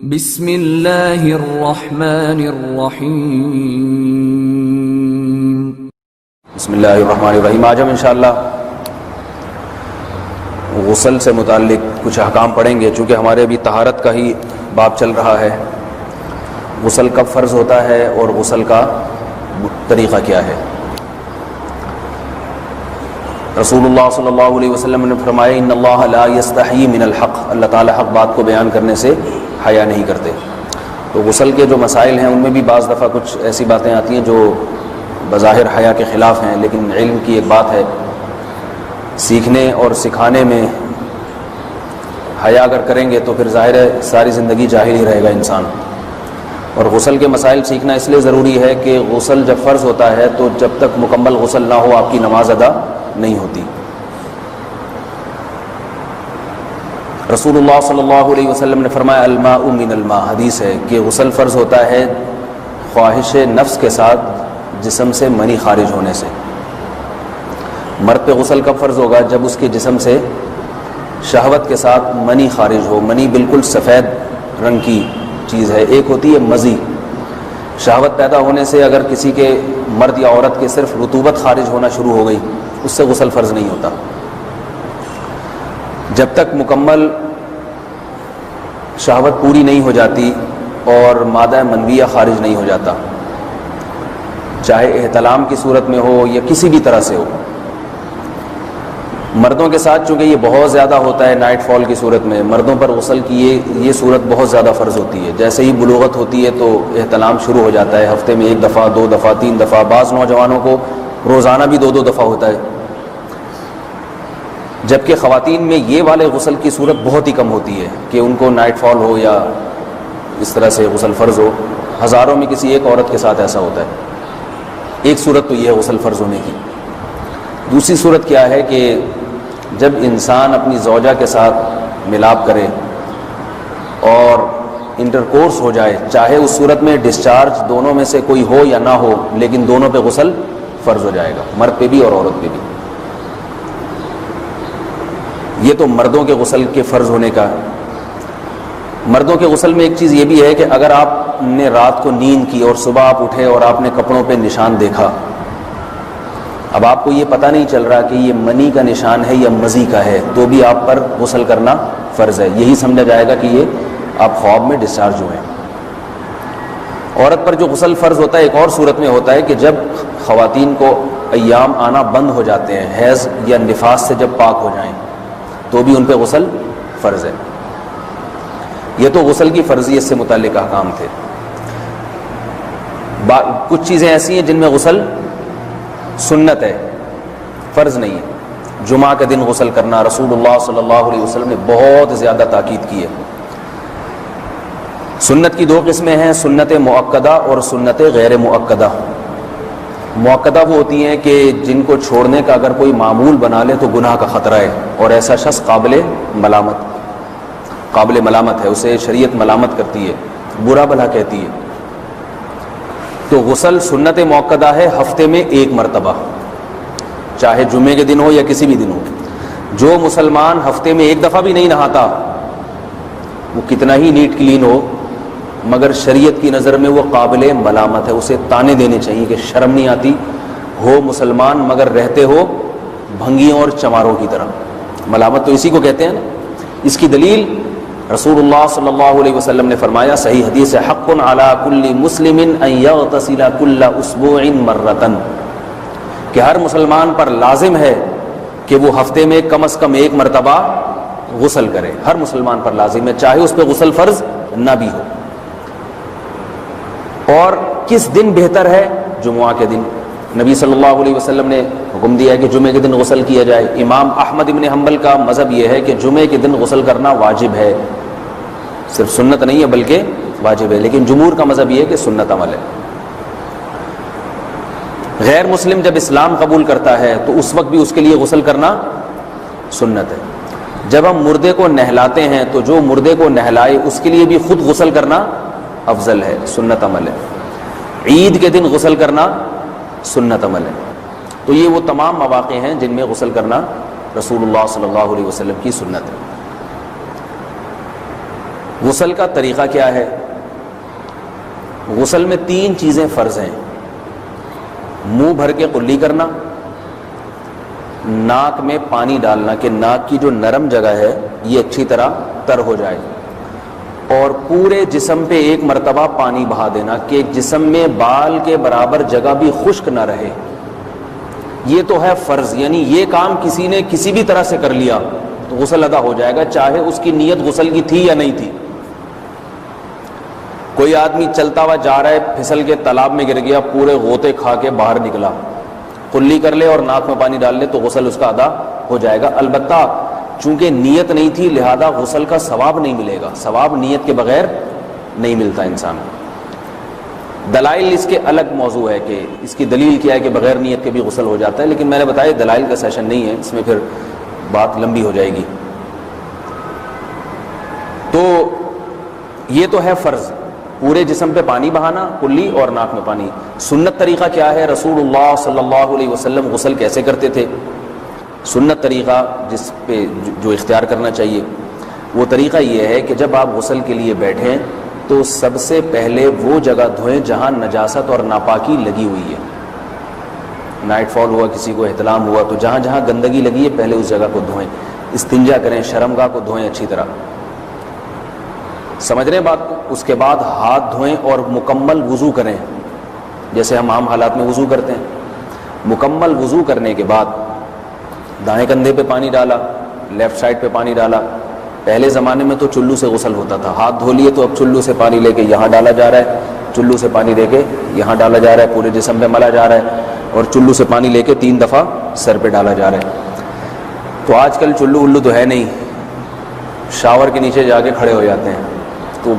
بسم اللہ الرحمن الرحیم۔ بسم اللہ الرحمن الرحیم۔ آج ہم انشاءاللہ غسل سے متعلق کچھ احکام پڑھیں گے، چونکہ ہمارے ابھی طہارت کا ہی باب چل رہا ہے۔ غسل کب فرض ہوتا ہے اور غسل کا طریقہ کیا ہے؟ رسول اللہ صلی اللہ علیہ وسلم نے فرمایا ان اللہ لا یستحیی من الحق، اللہ تعالی حق بات کو بیان کرنے سے حیا نہیں کرتے۔ تو غسل کے جو مسائل ہیں ان میں بھی بعض دفعہ کچھ ایسی باتیں آتی ہیں جو بظاہر حیا کے خلاف ہیں، لیکن علم کی ایک بات ہے، سیکھنے اور سکھانے میں حیا اگر کریں گے تو پھر ظاہر ہے ساری زندگی جاہل ہی رہے گا انسان۔ اور غسل کے مسائل سیکھنا اس لیے ضروری ہے کہ غسل جب فرض ہوتا ہے تو جب تک مکمل غسل نہ ہو آپ کی نماز ادا نہیں ہوتی۔ رسول اللہ صلی اللہ علیہ وسلم نے فرمایا الماء من الماء، حدیث ہے کہ غسل فرض ہوتا ہے خواہش نفس کے ساتھ جسم سے منی خارج ہونے سے۔ مرد پہ غسل کب فرض ہوگا؟ جب اس کے جسم سے شہوت کے ساتھ منی خارج ہو۔ منی بالکل سفید رنگ کی چیز ہے، ایک ہوتی ہے مزی۔ شہوت پیدا ہونے سے اگر کسی کے مرد یا عورت کے صرف رطوبت خارج ہونا شروع ہو گئی، اس سے غسل فرض نہیں ہوتا۔ جب تک مکمل شہوت پوری نہیں ہو جاتی اور مادہ منویہ خارج نہیں ہو جاتا، چاہے احتلام کی صورت میں ہو یا کسی بھی طرح سے ہو۔ مردوں کے ساتھ چونکہ یہ بہت زیادہ ہوتا ہے نائٹ فال کی صورت میں، مردوں پر غسل کی یہ صورت بہت زیادہ فرض ہوتی ہے۔ جیسے ہی بلوغت ہوتی ہے تو احتلام شروع ہو جاتا ہے، ہفتے میں 1 دفعہ 2 دفعہ 3 دفعہ، بعض نوجوانوں کو روزانہ بھی 2 دفعہ ہوتا ہے، جبکہ خواتین میں یہ والے غسل کی صورت بہت ہی کم ہوتی ہے کہ ان کو نائٹ فال ہو یا اس طرح سے غسل فرض ہو۔ ہزاروں میں کسی ایک عورت کے ساتھ ایسا ہوتا ہے۔ ایک صورت تو یہ ہے غسل فرض ہونے کی۔ دوسری صورت کیا ہے کہ جب انسان اپنی زوجہ کے ساتھ ملاپ کرے اور انٹرکورس ہو جائے، چاہے اس صورت میں ڈسچارج دونوں میں سے کوئی ہو یا نہ ہو، لیکن دونوں پہ غسل فرض ہو جائے گا، مرد پہ بھی اور عورت پہ بھی۔ یہ تو مردوں کے غسل کے فرض ہونے کا۔ مردوں کے غسل میں ایک چیز یہ بھی ہے کہ اگر آپ نے رات کو نیند کی اور صبح آپ اٹھے اور آپ نے کپڑوں پہ نشان دیکھا، اب آپ کو یہ پتہ نہیں چل رہا کہ یہ منی کا نشان ہے یا مزی کا ہے، تو بھی آپ پر غسل کرنا فرض ہے۔ یہی سمجھا جائے گا کہ یہ آپ خواب میں ڈسچارج ہوئے ہیں۔ عورت پر جو غسل فرض ہوتا ہے ایک اور صورت میں ہوتا ہے کہ جب خواتین کو ایام آنا بند ہو جاتے ہیں، حیض یا نفاس سے جب پاک ہو جائیں تو بھی ان پہ غسل فرض ہے۔ یہ تو غسل کی فرضیت سے متعلق احکام تھے۔ کچھ چیزیں ایسی ہیں جن میں غسل سنت ہے، فرض نہیں ہے۔ جمعہ کے دن غسل کرنا، رسول اللہ صلی اللہ علیہ وسلم نے بہت زیادہ تاکید کی ہے۔ سنت کی 2 قسمیں ہیں، سنت مؤکدہ اور سنت غیر مؤکدہ۔ مؤکدہ وہ ہوتی ہیں کہ جن کو چھوڑنے کا اگر کوئی معمول بنا لے تو گناہ کا خطرہ ہے، اور ایسا شخص قابل ملامت ہے، اسے شریعت ملامت کرتی ہے، برا بھلا کہتی ہے۔ تو غسل سنت مؤکدہ ہے، ہفتے میں 1 مرتبہ، چاہے جمعے کے دن ہو یا کسی بھی دن ہو۔ جو مسلمان ہفتے میں 1 دفعہ بھی نہیں نہاتا، وہ کتنا ہی نیٹ کلین ہو، مگر شریعت کی نظر میں وہ قابل ملامت ہے، اسے تانے دینے چاہیے کہ شرم نہیں آتی ہو مسلمان مگر رہتے ہو بھنگیوں اور چماروں کی طرح۔ ملامت تو اسی کو کہتے ہیں نا۔ اس کی دلیل رسول اللہ صلی اللہ علیہ وسلم نے فرمایا، صحیح حدیث ہے، حق علی کل مسلم ان یغتسل کل اسبوع مرۃ، کہ ہر مسلمان پر لازم ہے کہ وہ ہفتے میں کم از کم 1 مرتبہ غسل کرے۔ ہر مسلمان پر لازم ہے، چاہے اس پہ غسل فرض نہ بھی ہو۔ اور کس دن بہتر ہے؟ جمعہ کے دن۔ نبی صلی اللہ علیہ وسلم نے حکم دیا ہے کہ جمعے کے دن غسل کیا جائے۔ امام احمد ابن حنبل کا مذہب یہ ہے کہ جمعے کے دن غسل کرنا واجب ہے، صرف سنت نہیں ہے بلکہ واجب ہے، لیکن جمہور کا مذہب یہ ہے کہ سنت عمل ہے۔ غیر مسلم جب اسلام قبول کرتا ہے تو اس وقت بھی اس کے لیے غسل کرنا سنت ہے۔ جب ہم مردے کو نہلاتے ہیں تو جو مردے کو نہلائے اس کے لیے بھی خود غسل کرنا افضل ہے، سنت عمل ہے۔ عید کے دن غسل کرنا سنت عمل ہے۔ تو یہ وہ تمام مواقع ہیں جن میں غسل کرنا رسول اللہ صلی اللہ علیہ وسلم کی سنت ہے۔ غسل کا طریقہ کیا ہے؟ غسل میں 3 چیزیں فرض ہیں: منہ بھر کے قلی کرنا، ناک میں پانی ڈالنا کہ ناک کی جو نرم جگہ ہے یہ اچھی طرح تر ہو جائے، اور پورے جسم پہ 1 مرتبہ پانی بہا دینا کہ جسم میں بال کے برابر جگہ بھی خشک نہ رہے۔ یہ تو ہے فرض، یعنی یہ کام کسی نے کسی بھی طرح سے کر لیا تو غسل ادا ہو جائے گا، چاہے اس کی نیت غسل کی تھی یا نہیں تھی۔ کوئی آدمی چلتا ہوا جا رہا ہے، پھسل کے تالاب میں گر گیا، پورے غوطے کھا کے باہر نکلا، قلی کر لے اور ناک میں پانی ڈال لے تو غسل اس کا ادا ہو جائے گا۔ البتہ چونکہ نیت نہیں تھی لہذا غسل کا ثواب نہیں ملے گا، ثواب نیت کے بغیر نہیں ملتا انسان کو۔ دلائل اس کے الگ موضوع ہے کہ اس کی دلیل کیا ہے کہ بغیر نیت کے بھی غسل ہو جاتا ہے، لیکن میں نے بتایا دلائل کا سیشن نہیں ہے، اس میں پھر بات لمبی ہو جائے گی۔ تو یہ تو ہے فرض، پورے جسم پہ پانی بہانا، کلی اور ناک میں پانی۔ سنت طریقہ کیا ہے؟ رسول اللہ صلی اللہ علیہ وسلم غسل کیسے کرتے تھے؟ سنت طریقہ جس پہ جو اختیار کرنا چاہیے وہ طریقہ یہ ہے کہ جب آپ غسل کے لیے بیٹھیں تو سب سے پہلے وہ جگہ دھوئیں جہاں نجاست اور ناپاکی لگی ہوئی ہے۔ نائٹ فال ہوا، کسی کو احتلام ہوا، تو جہاں جہاں گندگی لگی ہے پہلے اس جگہ کو دھوئیں، استنجا کریں، شرمگاہ کو دھوئیں اچھی طرح، سمجھ رہے ہیں بات کو؟ اس کے بعد ہاتھ دھوئیں اور مکمل وضو کریں جیسے ہم عام حالات میں وضو کرتے ہیں۔ مکمل وضو کرنے کے بعد دائیں کندھے پہ پانی ڈالا، لیفٹ سائڈ پہ پانی ڈالا۔ پہلے زمانے میں تو چلو سے غسل ہوتا تھا، ہاتھ دھو لیے تو اب چلو سے پانی لے کے یہاں ڈالا جا رہا ہے، چلو سے پانی لے کے یہاں ڈالا جا رہا ہے، پورے جسم پہ ملا جا رہا ہے، اور چلو سے پانی لے کے 3 دفعہ سر پہ ڈالا جا رہا ہے۔ تو آج کل چلو الو تو ہے نہیں، شاور کے نیچے جا کے کھڑے ہو جاتے ہیں، تو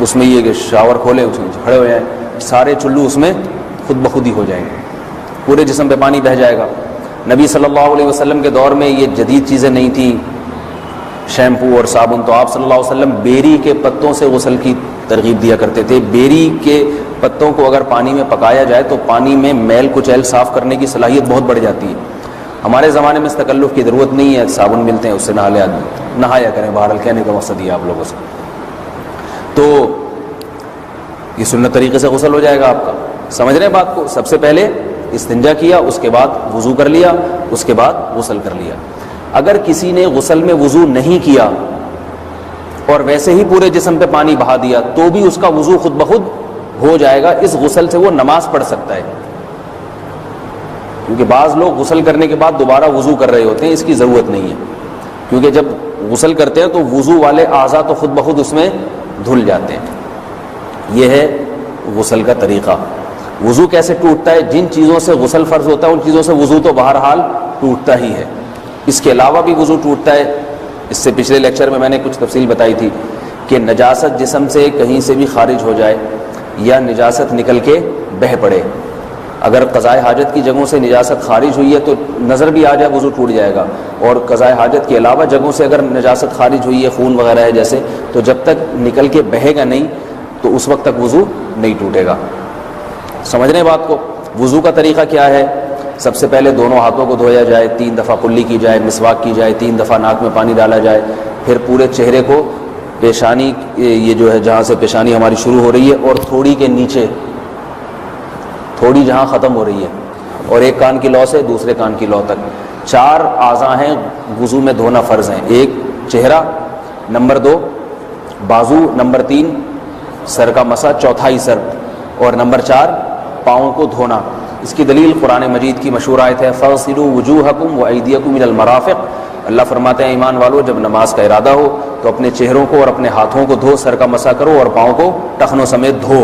اس میں یہ کہ شاور کھولے اس میں کھڑے ہو جائیں، سارے چلو اس میں خود بخود ہی ہو جائیں گے، پورے جسم پہ پانی بہہ جائے گا۔ نبی صلی اللہ علیہ وسلم کے دور میں یہ جدید چیزیں نہیں تھیں، شیمپو اور صابن، تو آپ صلی اللہ علیہ وسلم بیری کے پتوں سے غسل کی ترغیب دیا کرتے تھے۔ بیری کے پتوں کو اگر پانی میں پکایا جائے تو پانی میں میل کچیل صاف کرنے کی صلاحیت بہت بڑھ جاتی ہے۔ ہمارے زمانے میں اس تکلف کی ضرورت نہیں ہے، صابن ملتے ہیں اس سے نہا لے آدمی، نہایا کریں، بہرحال کہنے کا مقصد یہ آپ لوگوں سے۔ تو یہ سنت طریقے سے غسل ہو جائے گا آپ کا، سمجھ رہے ہیں بات کو؟ سب سے پہلے استنجا کیا، اس کے بعد وضو کر لیا، اس کے بعد غسل کر لیا۔ اگر کسی نے غسل میں وضو نہیں کیا اور ویسے ہی پورے جسم پہ پانی بہا دیا تو بھی اس کا وضو خود بخود ہو جائے گا، اس غسل سے وہ نماز پڑھ سکتا ہے۔ کیونکہ بعض لوگ غسل کرنے کے بعد دوبارہ وضو کر رہے ہوتے ہیں، اس کی ضرورت نہیں ہے، کیونکہ جب غسل کرتے ہیں تو وضو والے اعضاء تو خود بخود اس میں دھل جاتے ہیں۔ یہ ہے غسل کا طریقہ۔ وضو کیسے ٹوٹتا ہے؟ جن چیزوں سے غسل فرض ہوتا ہے ان چیزوں سے وضو تو بہرحال ٹوٹتا ہی ہے، اس کے علاوہ بھی وضو ٹوٹتا ہے۔ اس سے پچھلے لیکچر میں نے کچھ تفصیل بتائی تھی کہ نجاست جسم سے کہیں سے بھی خارج ہو جائے یا نجاست نکل کے بہہ پڑے، اگر قضائے حاجت کی جگہوں سے نجاست خارج ہوئی ہے تو نظر بھی آ جائے وضو ٹوٹ جائے گا، اور قضائے حاجت کے علاوہ جگہوں سے اگر نجاست خارج ہوئی ہے، خون وغیرہ ہے جیسے، تو جب تک نکل کے بہے گا نہیں تو اس وقت تک وضو نہیں ٹوٹے گا۔ سمجھ رہے ہیں بات کو؟ وضو کا طریقہ کیا ہے؟ سب سے پہلے دونوں ہاتھوں کو دھویا جائے، 3 دفعہ کلی کی جائے، مسواک کی جائے، 3 دفعہ ناک میں پانی ڈالا جائے، پھر پورے چہرے کو، پیشانی یہ جو ہے جہاں سے پیشانی ہماری شروع ہو رہی ہے اور تھوڑی کے نیچے، تھوڑی جہاں ختم ہو رہی ہے، اور ایک کان کی لو سے دوسرے کان کی لو تک 4 اعضاء ہیں وضو میں دھونا فرض ہیں۔ 1 چہرہ، نمبر 2 بازو، نمبر 3 سر کا مسا، چوتھائی سر، اور نمبر 4 پاؤں کو دھونا۔ اس کی دلیل قرآن مجید کی مشہور آیت ہے فَاغْسِلُوا وُجُوهَكُمْ وَأَيْدِيَكُمْ إِلَى الْمَرَافِقِ۔ اللہ فرماتے ہیں ایمان والو جب نماز کا ارادہ ہو تو اپنے چہروں کو اور اپنے ہاتھوں کو دھو، سر کا مسا کرو اور پاؤں کو ٹخنوں سمیت دھو۔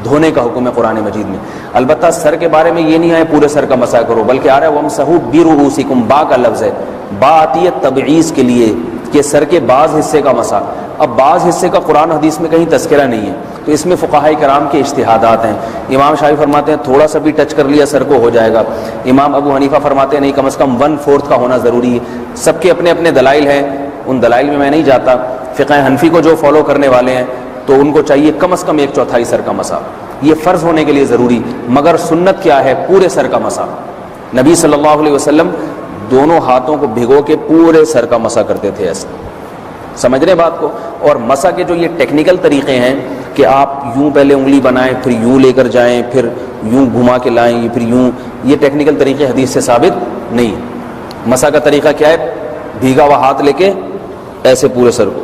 دھونے کا حکم ہے قرآن مجید میں۔ البتہ سر کے بارے میں یہ نہیں ہے پورے سر کا مسا کرو، بلکہ آ رہا ہے وَامْسَحُوا بِرُؤُوسِكُمْ، با کا لفظ ہے، با آتی ہے تبعیض کے لیے کہ سر کے بعض حصے کا مسا۔ اب بعض حصے کا قرآن حدیث میں کہیں تذکرہ نہیں ہے، تو اس میں فقہاء کرام کے اجتہادات ہیں۔ امام شافعی فرماتے ہیں تھوڑا سا بھی ٹچ کر لیا سر کو ہو جائے گا، امام ابو حنیفہ فرماتے ہیں نہیں کم از کم 1/4 کا ہونا ضروری ہے۔ سب کے اپنے اپنے دلائل ہیں، ان دلائل میں نہیں جاتا۔ فقہ حنفی کو جو فالو کرنے والے ہیں تو ان کو چاہیے کم از کم 1/4 سر کا مسا، یہ فرض ہونے کے لیے ضروری، مگر سنت کیا ہے؟ پورے سر کا مسا۔ نبی صلی اللہ علیہ وسلم دونوں ہاتھوں کو بھگو کے پورے سر کا مسا کرتے تھے ایسے، سمجھ رہے بات کو؟ اور مسح کے جو یہ ٹیکنیکل طریقے ہیں کہ آپ یوں پہلے انگلی بنائیں پھر یوں لے کر جائیں پھر یوں گھما کے لائیں پھر یوں، یہ ٹیکنیکل طریقے حدیث سے ثابت نہیں۔ مسح کا طریقہ کیا ہے؟ بھیگا ہوا ہاتھ لے کے ایسے پورے سر کو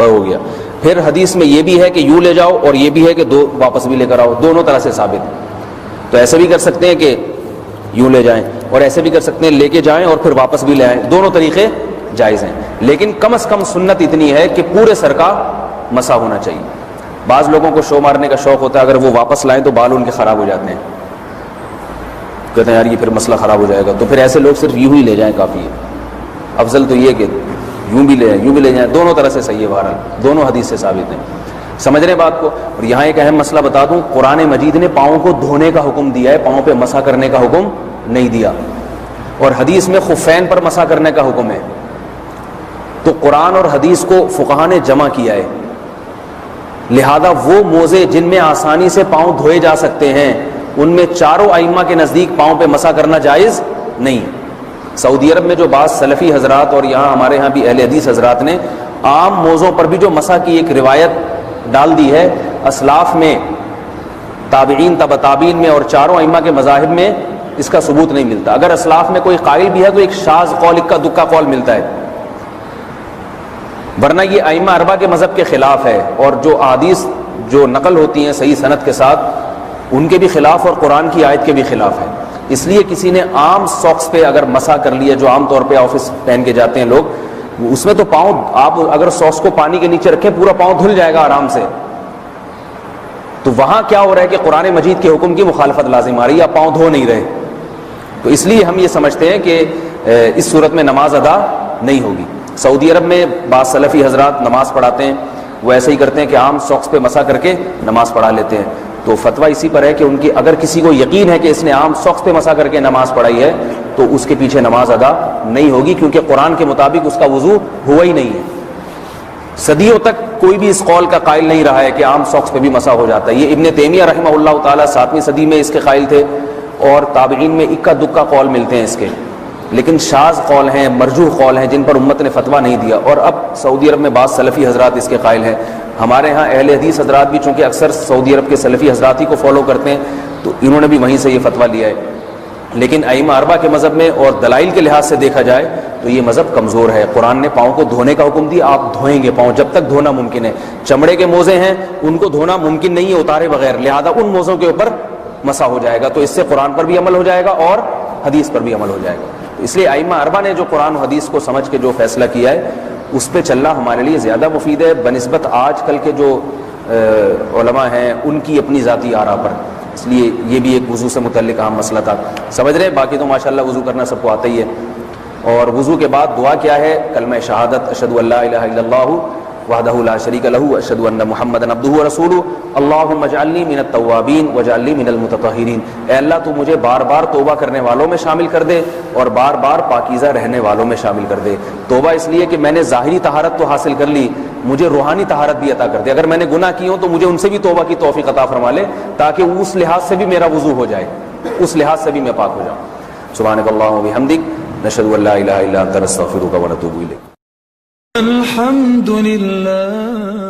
ہو گیا۔ پھر حدیث میں یہ بھی ہے کہ یوں لے جاؤ اور یہ بھی ہے کہ دو واپس بھی لے کر آؤ، دونوں طرح سے ثابت۔ تو ایسے بھی کر سکتے ہیں کہ یوں لے جائیں اور ایسے بھی کر سکتے ہیں لے کے جائیں اور پھر واپس بھی لے آئیں، دونوں طریقے جائز ہیں، لیکن کم از کم سنت اتنی ہے کہ پورے سر کا مسح ہونا چاہیے۔ بعض لوگوں کو شو مارنے کا شوق ہوتا ہے، اگر وہ واپس لائیں تو بال ان کے خراب ہو جاتے ہیں، کہتے ہیں یار یہ پھر مسئلہ خراب ہو جائے گا، تو پھر ایسے لوگ صرف یوں ہی لے جائیں کافی ہے۔ افضل تو یہ کہ یوں بھی لے جائیں یوں بھی لے جائیں، دونوں طرح سے صحیح ہے، بہرحال دونوں حدیث سے ثابت ہیں۔ سمجھ رہے ہیں بات کو؟ اور یہاں ایک اہم مسئلہ بتا دوں، قرآن مجید نے پاؤں کو دھونے کا حکم دیا ہے، پاؤں پہ مسح کرنے کا حکم نہیں دیا، اور حدیث میں خفین پر مسح کرنے کا حکم ہے۔ تو قرآن اور حدیث کو فقہا نے جمع کیا ہے، لہذا وہ موزے جن میں آسانی سے پاؤں دھوئے جا سکتے ہیں ان میں چاروں ائمہ کے نزدیک پاؤں پہ مسح کرنا جائز نہیں۔ سعودی عرب میں جو بعض سلفی حضرات اور یہاں ہمارے ہاں بھی اہل حدیث حضرات نے عام موزوں پر بھی جو مسح کی ایک روایت ڈال دی ہے، اسلاف میں، تابعین، تبع تابعین میں اور چاروں ائمہ کے مذاہب میں اس کا ثبوت نہیں ملتا۔ اگر اسلاف میں کوئی قائل بھی ہے تو ایک شاذ قول، اکا دکا قول ملتا ہے، ورنہ یہ ائمہ اربعہ کے مذہب کے خلاف ہے، اور جو احادیث جو نقل ہوتی ہیں صحیح سند کے ساتھ ان کے بھی خلاف اور قرآن کی آیت کے بھی خلاف ہے۔ اس لیے کسی نے عام ساکس پہ اگر مسح کر لیا، جو عام طور پہ آفس پہن کے جاتے ہیں لوگ، اس میں تو پاؤں، آپ اگر ساکس کو پانی کے نیچے رکھیں پورا پاؤں دھل جائے گا آرام سے، تو وہاں کیا ہو رہا ہے کہ قرآن مجید کے حکم کی مخالفت لازم آ رہی ہے، آپ پاؤں دھو نہیں رہے۔ تو اس لیے ہم یہ سمجھتے ہیں کہ اس صورت میں نماز ادا نہیں ہوگی۔ سعودی عرب میں بعض سلفی حضرات نماز پڑھاتے ہیں، وہ ایسے ہی کرتے ہیں کہ عام ساکس پہ مسح کر کے نماز پڑھا لیتے ہیں، تو فتویٰ اسی پر ہے کہ ان کی اگر کسی کو یقین ہے کہ اس نے عام ساکس پہ مسح کر کے نماز پڑھائی ہے تو اس کے پیچھے نماز ادا نہیں ہوگی، کیونکہ قرآن کے مطابق اس کا وضو ہوا ہی نہیں ہے۔ صدیوں تک کوئی بھی اس قول کا قائل نہیں رہا ہے کہ عام ساکس پہ بھی مسح ہو جاتا ہے۔ یہ ابن تیمیہ رحمہ اللہ تعالیٰ 7ویں صدی میں اس کے قائل تھے، اور تابعین میں اکا دکا قول ملتے ہیں اس کے، لیکن شاذ قول ہیں، مرجوح قول ہیں جن پر امت نے فتویٰ نہیں دیا، اور اب سعودی عرب میں بعض سلفی حضرات اس کے قائل ہیں۔ ہمارے ہاں اہل حدیث حضرات بھی چونکہ اکثر سعودی عرب کے سلفی حضرات ہی کو فالو کرتے ہیں، تو انہوں نے بھی وہیں سے یہ فتویٰ لیا ہے۔ لیکن ائمہ اربعہ کے مذہب میں اور دلائل کے لحاظ سے دیکھا جائے تو یہ مذہب کمزور ہے۔ قرآن نے پاؤں کو دھونے کا حکم دیا، آپ دھوئیں گے پاؤں جب تک دھونا ممکن ہے۔ چمڑے کے موزے ہیں ان کو دھونا ممکن نہیں ہے اتارے بغیر، لہذا ان موزوں کے اوپر مسح ہو جائے گا، تو اس سے قرآن پر بھی عمل ہو جائے گا اور حدیث پر بھی عمل ہو جائے گا۔ اس لیے ائمہ اربعہ نے جو قرآن و حدیث کو سمجھ کے جو فیصلہ کیا ہے اس پہ چلنا ہمارے لیے زیادہ مفید ہے بنسبت آج کل کے جو علماء ہیں ان کی اپنی ذاتی آراء پر۔ اس لیے یہ بھی ایک وضو سے متعلق اہم مسئلہ تھا، سمجھ رہے ہیں؟ باقی تو ماشاءاللہ وضو کرنا سب کو آتا ہی ہے۔ اور وضو کے بعد دعا کیا ہے؟ کلمہ شہادت، اشہد ان لا الہ الا اللہ وحدہ لا شریک لہ اشہد ان محمدا عبدہ ورسولہ اللہم اجعلنی من التوابین واجعلنی من المتطہرین۔ اے اللہ تو مجھے بار بار توبہ کرنے والوں میں شامل کر دے اور بار بار پاکیزہ رہنے والوں میں شامل کر دے۔ توبہ اس لیے کہ میں نے ظاہری طہارت تو حاصل کر لی، مجھے روحانی طہارت بھی عطا کر دے۔ اگر میں نے گناہ کی ہوں تو مجھے ان سے بھی توبہ کی توفیق عطا فرما لے، تاکہ اس لحاظ سے بھی میرا وضو ہو جائے، اس لحاظ سے بھی میں پاک ہو جاؤں۔ سبحانک اللہم و بحمدک، نشہد ان لا الہ الا انت، نستغفرک و نتوب الیک۔ الحمد للہ